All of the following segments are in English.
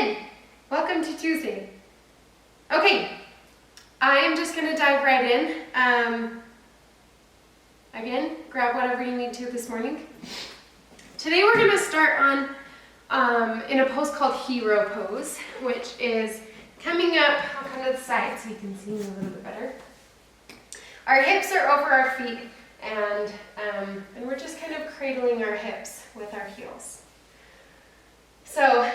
in. Welcome to Tuesday. Okay, I am just going to dive right in. Again, grab whatever you need to this morning. Today we're going to start on in a pose called Hero Pose, which is coming up. I'll come to the side so you can see me a little bit better. Our hips are over our feet, and we're just kind of cradling our hips with our heels. So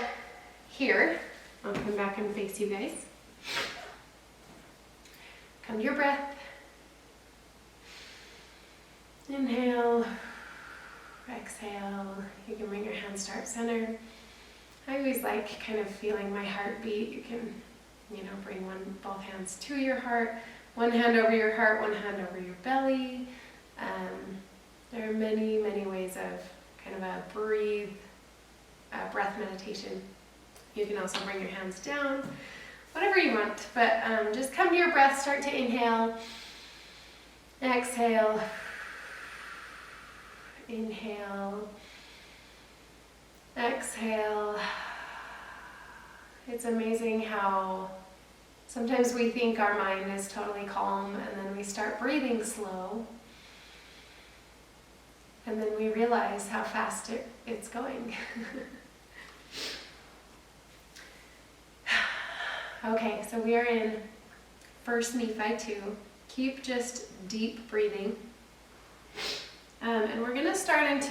here, I'll come back and face you guys. Come to your breath. Inhale, exhale. You can bring your hands to heart center. I always like kind of feeling my heartbeat. You can, bring both hands to your heart, one hand over your heart, one hand over your belly. There are many, many ways of kind of a breath meditation. You can also bring your hands down, whatever you want, but just come to your breath, start to inhale, exhale, inhale, exhale. It's amazing how sometimes we think our mind is totally calm, and then we start breathing slow, and then we realize how fast it's going. Okay, so we are in 1 Nephi 2. Keep just deep breathing. And we're going to start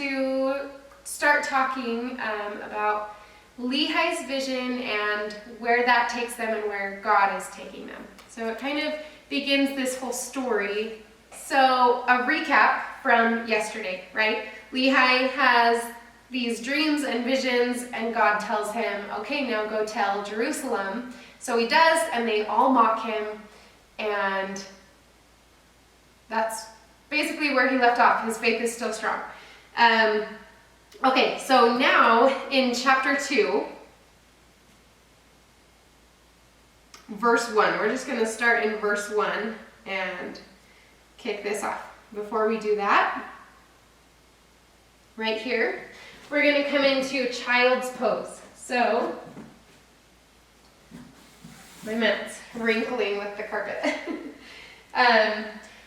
talking about Lehi's vision and where that takes them and where God is taking them. So it kind of begins this whole story. So a recap from yesterday, right? Lehi has these dreams and visions, and God tells him, okay, now go tell Jerusalem. So he does, and they all mock him, and that's basically where he left off. His faith is still strong. Okay, so now in chapter 2, verse 1. We're just going to start in verse 1 and kick this off. Before we do that, right here, we're going to come into child's pose. So, my mitts wrinkling with the carpet.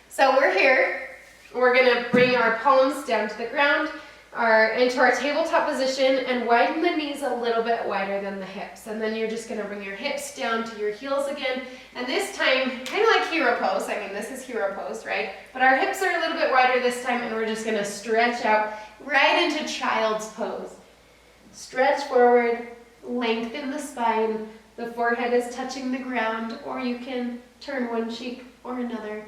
So we're here. We're going to bring our palms down to the ground, into our tabletop position, and widen the knees a little bit wider than the hips. And then you're just going to bring your hips down to your heels again. And this time, kind of like hero pose. I mean, this is hero pose, right? But our hips are a little bit wider this time, and we're just going to stretch out right into child's pose. Stretch forward, lengthen the spine. The forehead is touching the ground, or you can turn one cheek or another.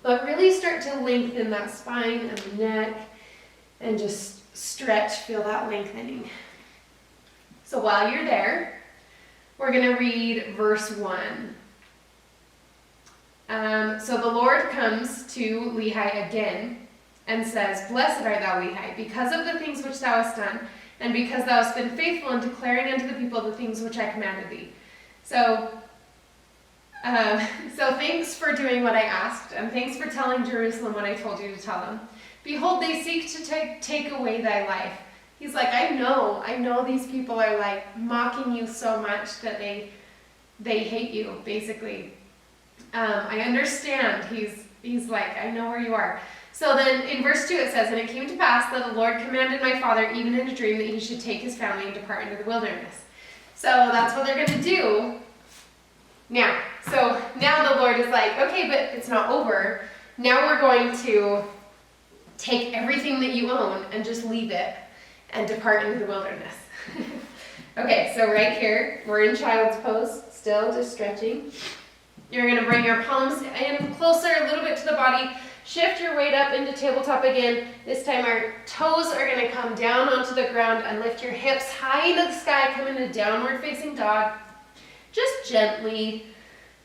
But really start to lengthen that spine and the neck, and just stretch, feel that lengthening. So while you're there, we're going to read verse 1. So the Lord comes to Lehi again and says, "Blessed art thou, Lehi, because of the things which thou hast done, and because thou hast been faithful in declaring unto the people the things which I commanded thee." So thanks for doing what I asked, and thanks for telling Jerusalem what I told you to tell them. Behold, they seek to take away thy life. He's like, I know these people are like mocking you so much that they hate you, basically. I understand. He's like, I know where you are. So then in verse 2 it says, "And it came to pass that the Lord commanded my father, even in a dream, that he should take his family and depart into the wilderness." So that's what they're going to do now. So now the Lord is like, okay, but it's not over. Now we're going to take everything that you own and just leave it and depart into the wilderness. Okay, so right here, we're in child's pose, still just stretching. You're going to bring your palms in closer, a little bit to the body. Shift your weight up into tabletop again. This time our toes are going to come down onto the ground, and lift your hips high into the sky. Come into downward facing dog. Just gently.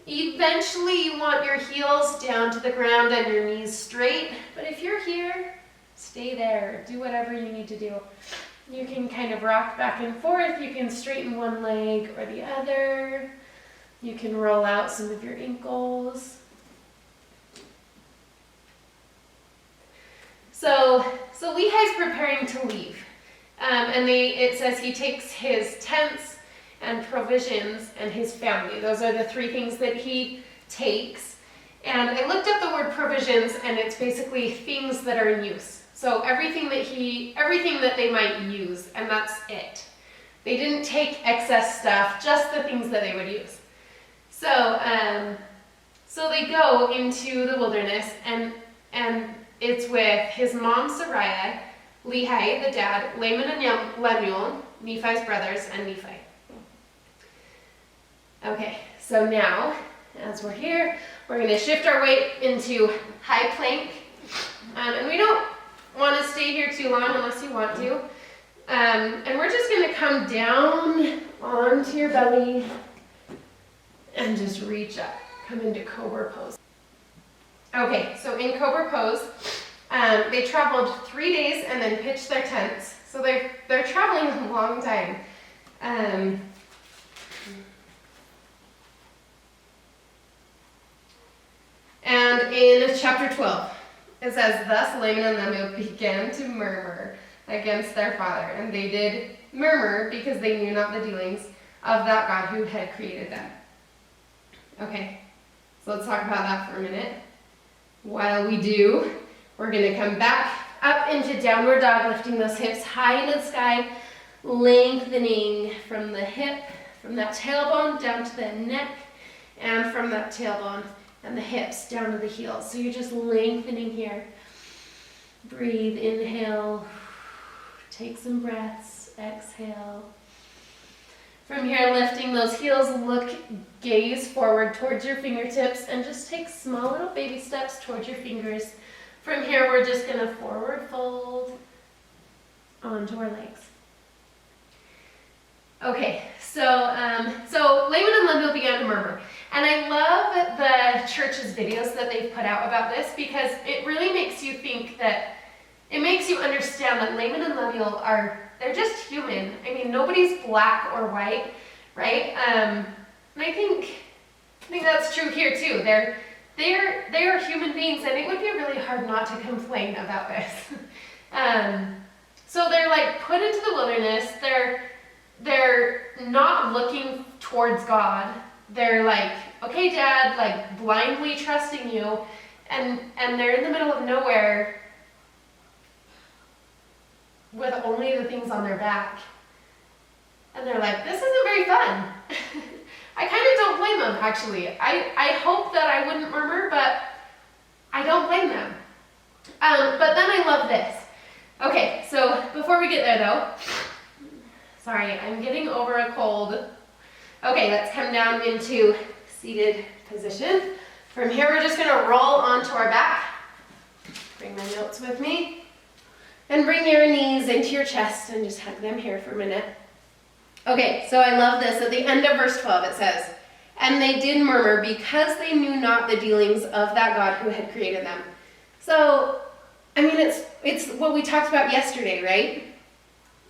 Eventually you want your heels down to the ground and your knees straight. But if you're here, stay there. Do whatever you need to do. You can kind of rock back and forth. You can straighten one leg or the other. You can roll out some of your ankles. So Lehi's preparing to leave. It says he takes his tents and provisions and his family. Those are the three things that he takes. And I looked up the word provisions, and it's basically things that are in use. So everything that they might use, and that's it. They didn't take excess stuff, just the things that they would use. So they go into the wilderness, and it's with his mom Sariah, Lehi, the dad, Laman and Lemuel, Nephi's brothers, and Nephi. Okay, so now, as we're here, we're going to shift our weight into high plank. And we don't want to stay here too long unless you want to. And we're just going to come down onto your belly and just reach up. Come into Cobra pose. Okay, so in Cobra pose, they traveled 3 days and then pitched their tents. So they're traveling a long time. And in chapter 12, it says, "Thus Laman and Lemuel began to murmur against their father, and they did murmur because they knew not the dealings of that God who had created them." Okay, so let's talk about that for a minute. While we do, we're going to come back up into downward dog, lifting those hips high into the sky, lengthening from the hip, from that tailbone down to the neck, and from that tailbone and the hips down to the heels. So you're just lengthening here. Breathe, inhale, take some breaths, exhale. From here, lifting those heels, gaze forward towards your fingertips, and just take small little baby steps towards your fingers. From here, we're just going to forward fold onto our legs. Okay, so Laman and Lemuel began to murmur. And I love the church's videos that they've put out about this, because it really makes you think that, it makes you understand that Laman and Lemuel they're just human. I mean, nobody's black or white, right? And I think that's true here too. They are human beings, and it would be really hard not to complain about this. So they're like put into the wilderness. They're not looking towards God. They're like, okay, Dad, like blindly trusting you, and they're in the middle of nowhere with only the things on their back. And they're like, this isn't very fun. I kind of don't blame them, actually. I hope that I wouldn't murmur, but I don't blame them. But then I love this. Okay, so before we get there though, sorry, I'm getting over a cold. Okay, let's come down into seated position. From here, we're just gonna roll onto our back. Bring my notes with me. And bring your knees into your chest and just hug them here for a minute. Okay, so I love this. At the end of verse 12, it says, "And they did murmur because they knew not the dealings of that God who had created them." So, I mean, it's what we talked about yesterday, right?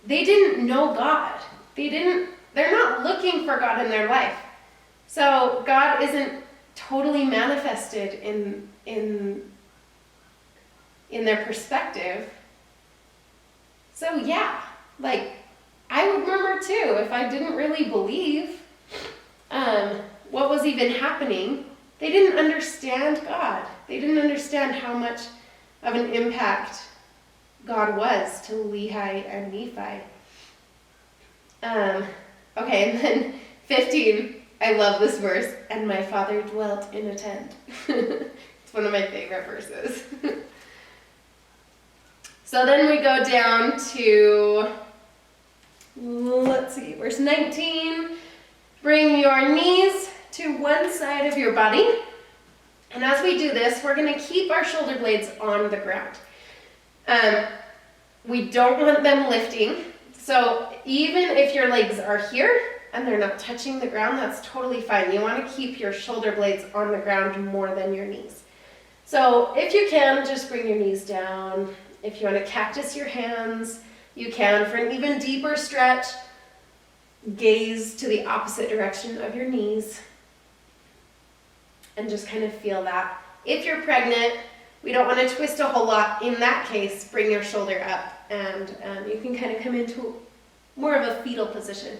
They didn't know God. They're not looking for God in their life. So God isn't totally manifested in their perspective. So yeah, like I would murmur too if I didn't really believe what was even happening. They didn't understand God. They didn't understand how much of an impact God was to Lehi and Nephi. Okay, and then 15, I love this verse, "And my father dwelt in a tent." It's one of my favorite verses. So then we go down to, let's see, verse 19. "Bring your knees to one side of your body." And as we do this, we're going to keep our shoulder blades on the ground. We don't want them lifting. So even if your legs are here and they're not touching the ground, that's totally fine. You want to keep your shoulder blades on the ground more than your knees. So if you can, just bring your knees down. If you want to cactus your hands, you can. For an even deeper stretch, gaze to the opposite direction of your knees and just kind of feel that. If you're pregnant, we don't want to twist a whole lot. In that case, bring your shoulder up, and you can kind of come into more of a fetal position.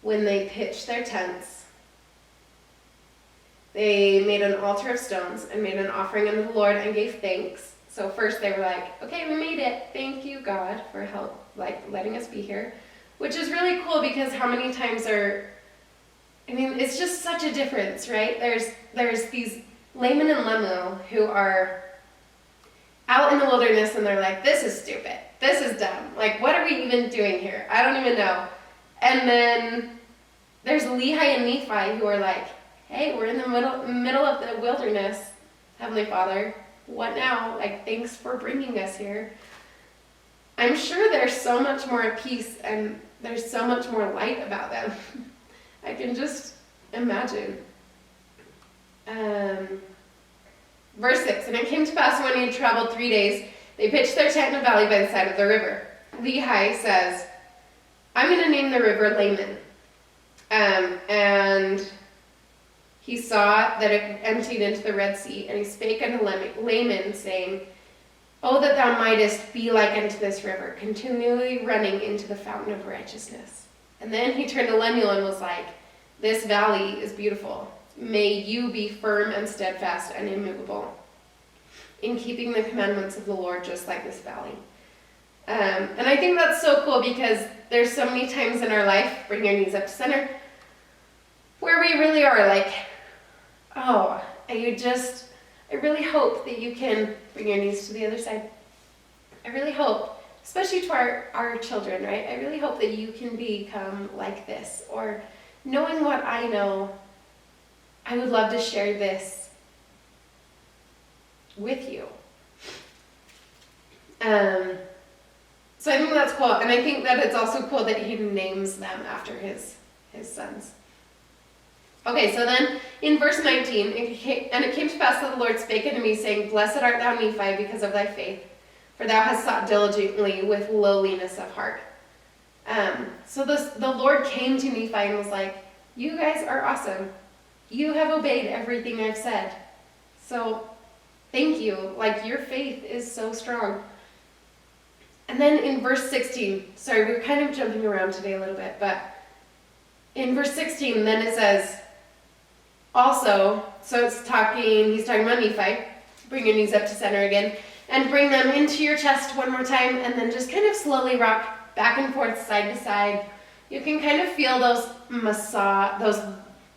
When they pitched their tents, they made an altar of stones and made an offering unto the Lord and gave thanks. So first they were like, okay, we made it. Thank you, God, for help, like letting us be here. Which is really cool because how many times it's just such a difference, right? There's these Laman and Lemuel who are out in the wilderness and they're like, this is stupid. This is dumb. Like, what are we even doing here? I don't even know. And then there's Lehi and Nephi who are like, hey, we're in the middle of the wilderness, Heavenly Father. What now? Like, thanks for bringing us here. I'm sure there's so much more at peace and there's so much more light about them. I can just imagine. Verse 6, and it came to pass when he had traveled 3 days, they pitched their tent in a valley by the side of the river. Lehi says, I'm going to name the river Laman. And he saw that it emptied into the Red Sea, and he spake unto Laman, saying, Oh, that thou mightest be like unto this river, continually running into the fountain of righteousness. And then he turned to Lemuel and was like, This valley is beautiful. May you be firm and steadfast and immovable in keeping the commandments of the Lord, just like this valley. And I think that's so cool because there's so many times in our life, bring your knees up to center, where we really are like, oh, I really hope that you can bring your knees to the other side. I really hope, especially to our children, right? I really hope that you can become like this. Or knowing what I know, I would love to share this with you. So I think that's cool. And I think that it's also cool that he names them after his sons. Okay, so then in verse 19, and it came to pass that the Lord spake unto me, saying, Blessed art thou, Nephi, because of thy faith, for thou hast sought diligently with lowliness of heart. So the Lord came to Nephi and was like, you guys are awesome. You have obeyed everything I've said. So thank you. Like, your faith is so strong. And then in verse 16, sorry, we're kind of jumping around today a little bit, but in verse 16, then it says, also, so he's talking about Nephi, bring your knees up to center again, and bring them into your chest one more time, and then just kind of slowly rock back and forth, side to side. You can kind of feel those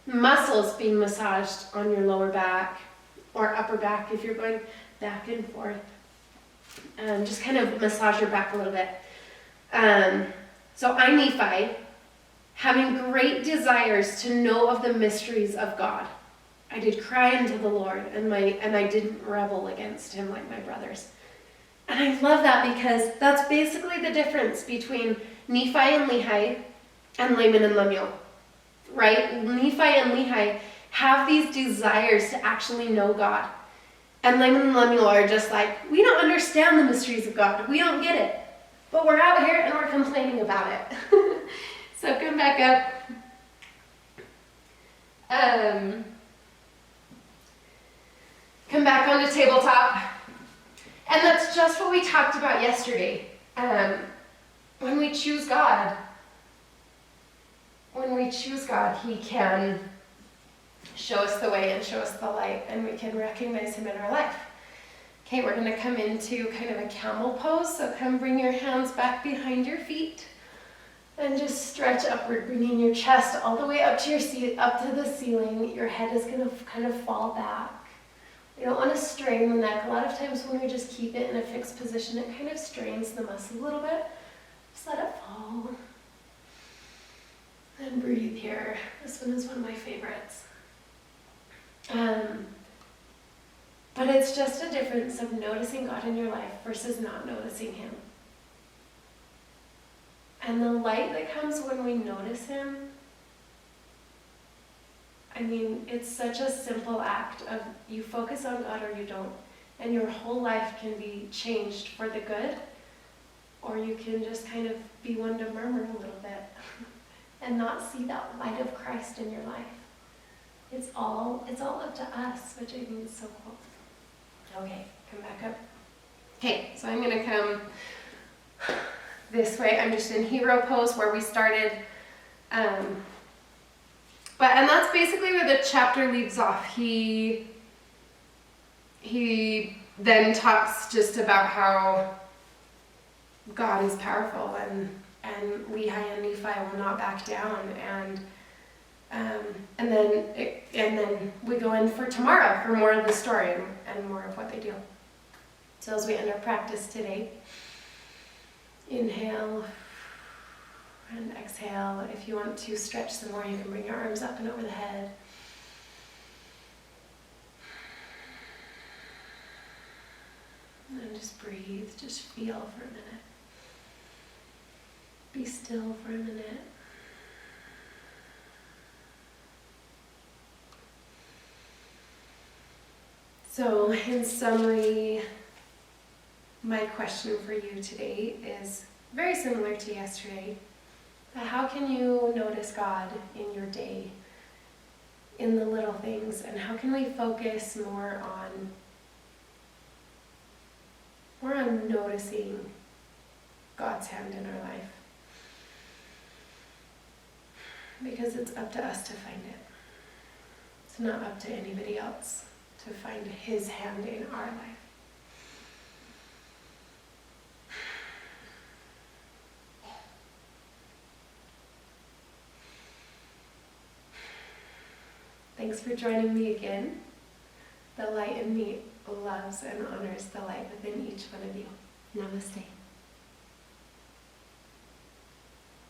muscles being massaged on your lower back, or upper back if you're going back and forth. Just kind of massage your back a little bit. So I, Nephi, having great desires to know of the mysteries of God, I did cry unto the Lord, and I didn't rebel against him like my brothers. And I love that because that's basically the difference between Nephi and Lehi and Laman and Lemuel, right? Nephi and Lehi have these desires to actually know God. And Laman and Lemuel are just like, we don't understand the mysteries of God. We don't get it. But we're out here and we're complaining about it. So come back up. Come back onto tabletop. And that's just what we talked about yesterday. When we choose God, he can show us the way and show us the light, and we can recognize him in our life. Okay, we're going to come into kind of a camel pose. So come bring your hands back behind your feet and just stretch upward, bringing your chest all the way up to the ceiling. Your head is going to kind of fall back. You don't want to strain the neck. A lot of times when we just keep it in a fixed position, it kind of strains the muscle a little bit. Just let it fall. And breathe here. This one is one of my favorites. But it's just a difference of noticing God in your life versus not noticing him. And the light that comes when we notice him, I mean, it's such a simple act of you focus on God or you don't, and your whole life can be changed for the good, or you can just kind of be one to murmur a little bit and not see that light of Christ in your life. It's all up to us, which I think is so cool. Okay, come back up. Okay, so I'm gonna come this way. I'm just in hero pose where we started. And that's basically where the chapter leaves off. He then talks just about how God is powerful and Lehi and Nephi will not back down, and then we go in for tomorrow for more of the story and more of what they do. So as we end our practice today, inhale and exhale. If you want to stretch some more, you can bring your arms up and over the head. And just breathe, just feel for a minute. Be still for a minute. So, in summary, my question for you today is very similar to yesterday. How can you notice God in your day, in the little things, and how can we focus more on noticing God's hand in our life? Because it's up to us to find it. It's not up to anybody else to find His hand in our life. Thanks for joining me again. The light in me loves and honors the light within each one of you. Namaste.